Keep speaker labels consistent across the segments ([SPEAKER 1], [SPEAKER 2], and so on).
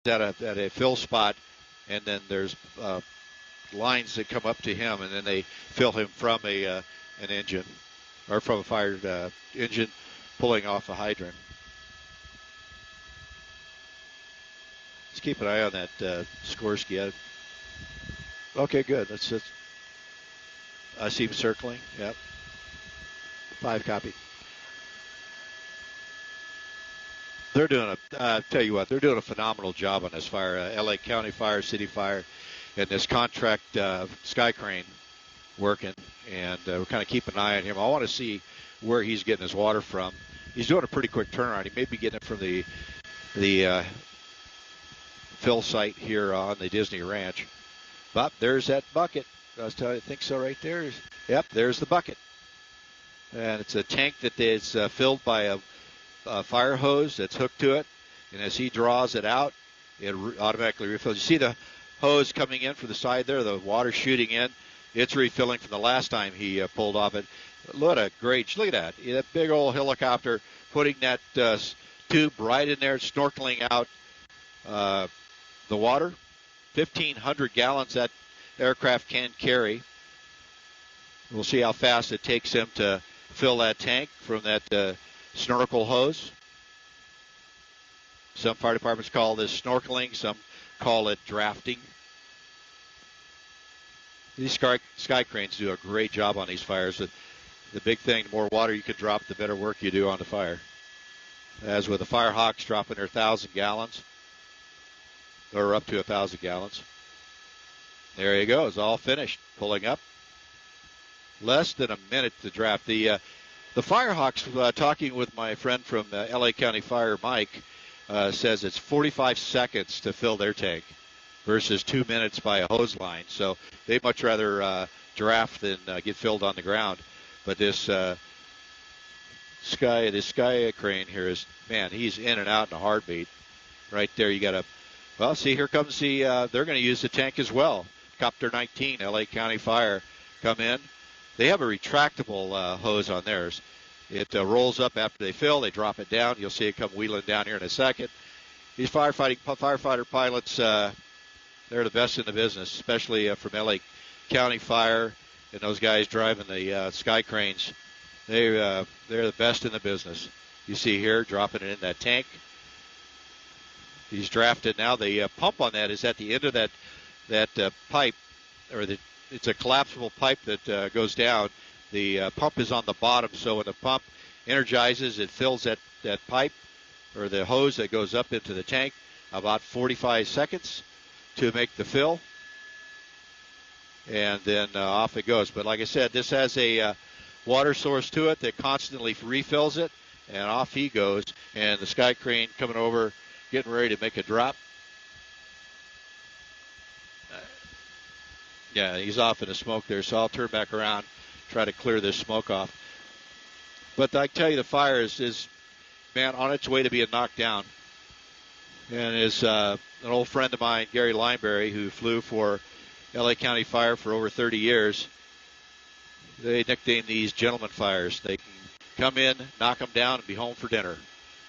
[SPEAKER 1] at a fill spot, and then there's lines that come up to him, and then they fill him from an engine or from a fired engine pulling off a hydrant. Let's keep an eye on that Skorsky. Okay, good. That's I see him circling. Yep. 5 copy. They're doing tell you what, they're doing a phenomenal job on this fire. LA County Fire, City Fire, and this contract Sky Crane working, and we're kind of keeping an eye on him. I want to see where he's getting his water from. He's doing a pretty quick turnaround. He may be getting it from the fill site here on the Disney Ranch. But there's that bucket. I think so right there. Yep, there's the bucket. And it's a tank that is filled by a fire hose that's hooked to it. And as he draws it out, it automatically refills. You see the hose coming in from the side there, the water shooting in. It's refilling from the last time he pulled off it. Look at that. That big old helicopter putting that tube right in there, snorkeling out the water. 1,500 gallons that aircraft can carry. We'll see how fast it takes him to fill that tank from that snorkel hose. Some fire departments call this snorkeling. Some call it drafting. These sky cranes do a great job on these fires. The big thing, the more water you can drop, the better work you do on the fire. As with the Fire Hawks dropping their 1,000 gallons, or up to 1,000 gallons. There he goes, all finished, pulling up. Less than a minute to draft. The Firehawks, talking with my friend from LA County Fire, Mike, says it's 45 seconds to fill their tank versus 2 minutes by a hose line. So they'd much rather draft than get filled on the ground. But this Sky Crane here is, man, he's in and out in a heartbeat. Right there, you got to, well, see, here comes they're going to use the tank as well. Copter 19, LA County Fire, come in. They have a retractable hose on theirs. It rolls up after they fill. They drop it down. You'll see it come wheeling down here in a second. These firefighter pilots, they're the best in the business, especially from LA County Fire and those guys driving the Sky Cranes. They're the best in the business. You see here, dropping it in that tank. He's drafted now. The pump on that is at the end of that pipe, or it's a collapsible pipe that goes down. The pump is on the bottom, so when the pump energizes, it fills that pipe or the hose that goes up into the tank. About 45 seconds to make the fill, and then off it goes. But like I said, this has a water source to it that constantly refills it, and off he goes. And the Sky Crane coming over, getting ready to make a drop. Yeah, he's off in the smoke there, so I'll turn back around, try to clear this smoke off. But I tell you, the fire is man, on its way to being knocked down. And is an old friend of mine, Gary Lineberry, who flew for LA County Fire for over 30 years. They nickname these gentleman fires. They can come in, knock them down, and be home for dinner.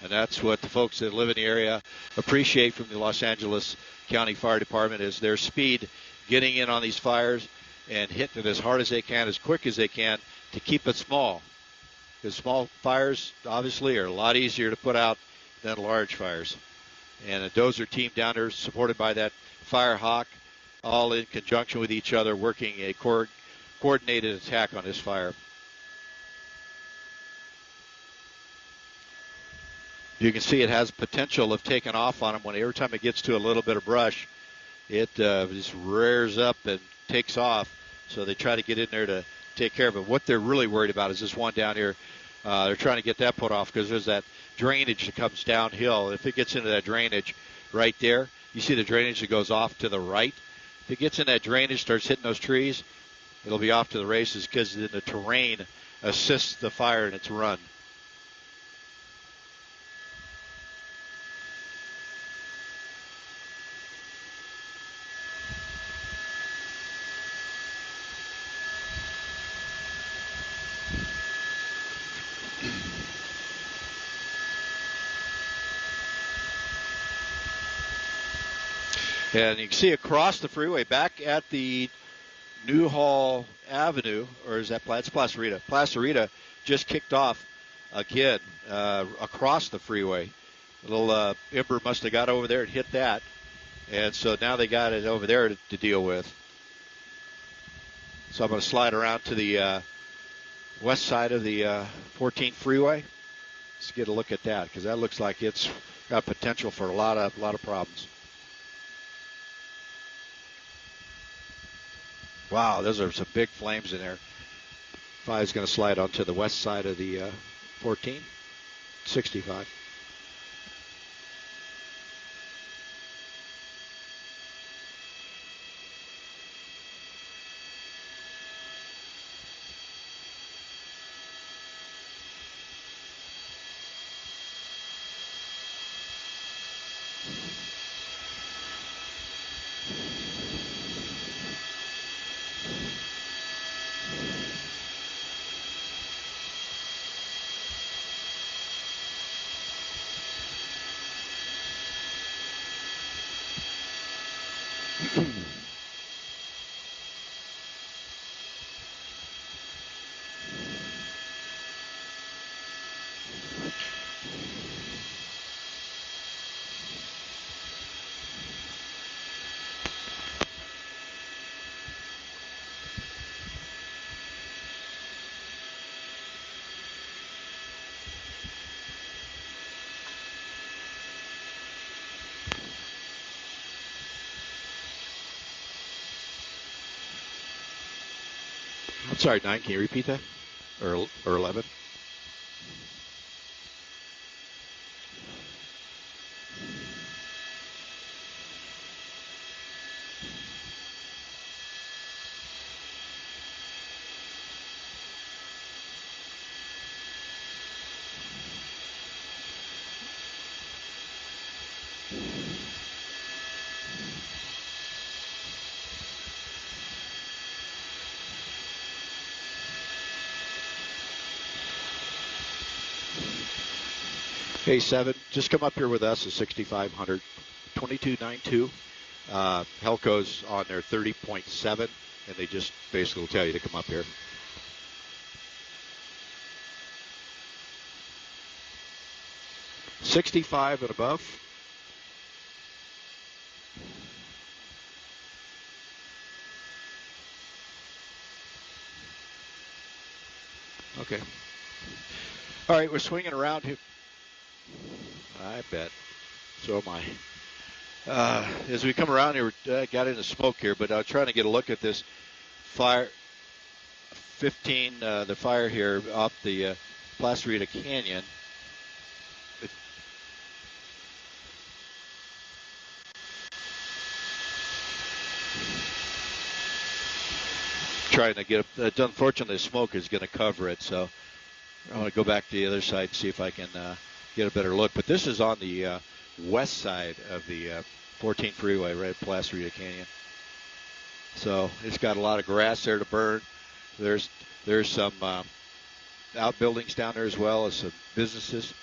[SPEAKER 1] And that's what the folks that live in the area appreciate from the Los Angeles County Fire Department, is their speed getting in on these fires and hitting it as hard as they can, as quick as they can, to keep it small. Because small fires, obviously, are a lot easier to put out than large fires. And a dozer team down there, supported by that Fire Hawk, all in conjunction with each other, working a coordinated attack on this fire. You can see it has potential of taking off on them. Every time it gets to a little bit of brush, it just rears up and takes off. So they try to get in there to take care of it. What they're really worried about is this one down here. They're trying to get that put off because there's that drainage that comes downhill. If it gets into that drainage right there, you see the drainage that goes off to the right. If it gets in that drainage, starts hitting those trees, it'll be off to the races, because the terrain assists the fire in its run. And you can see across the freeway, back at the Newhall Avenue, or is that it's Placerita? Placerita just kicked off again across the freeway. A little ember must have got over there and hit that. And so now they got it over there to deal with. So I'm going to slide around to the west side of the 14th freeway. Let's get a look at that, because that looks like it's got potential for a lot of problems. Wow, those are some big flames in there. 5 is going to slide onto the west side of the 14, 65. I'm sorry, 9, can you repeat that? Or 11? Hey, 7, just come up here with us at 6,500, 2292. Helco's on their 30.7, and they just basically will tell you to come up here. $65 and above. Okay. All right, we're swinging around here. I bet. So am I. As we come around here, we got into smoke here, but I'm trying to get a look at this fire. 15, the fire here off the Placerita Canyon. Trying to get up. Unfortunately, the smoke is going to cover it, so I want to go back to the other side and see if I can get a better look. But this is on the west side of the 14th freeway, right at Placerita Canyon. So it's got a lot of grass there to burn. There's some outbuildings down there as well as some businesses.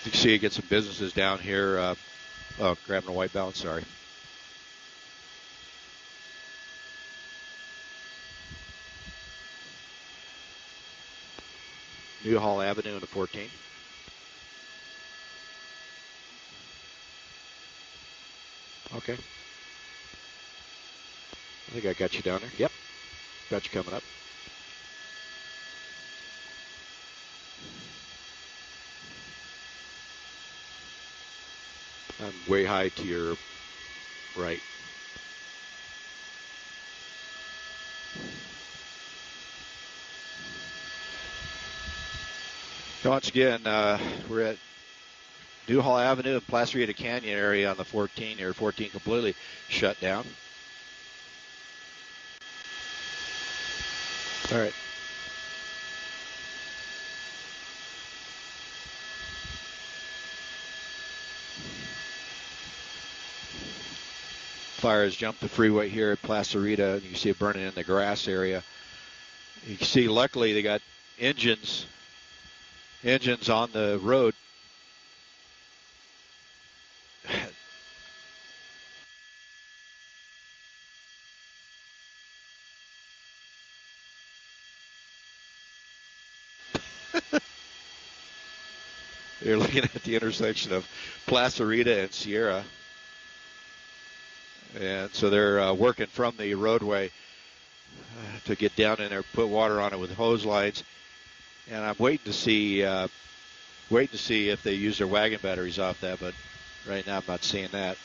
[SPEAKER 1] You can see you get some businesses down here. Grabbing a white balance, sorry. Newhall Avenue and the 14. Okay. I think I got you down there. Yep. Got you coming up. I'm way high to your right. Once again, we're at Newhall Avenue and Placerita Canyon area on the 14 here. 14 completely shut down. All right. Fire has jumped the freeway here at Placerita, and you see it burning in the grass area. You can see, luckily, they got engines on the road. You're looking at the intersection of Placerita and Sierra. And so they're working from the roadway to get down in there, put water on it with hose lines. And I'm waiting to see if they use their wagon batteries off that, but right now I'm not seeing that.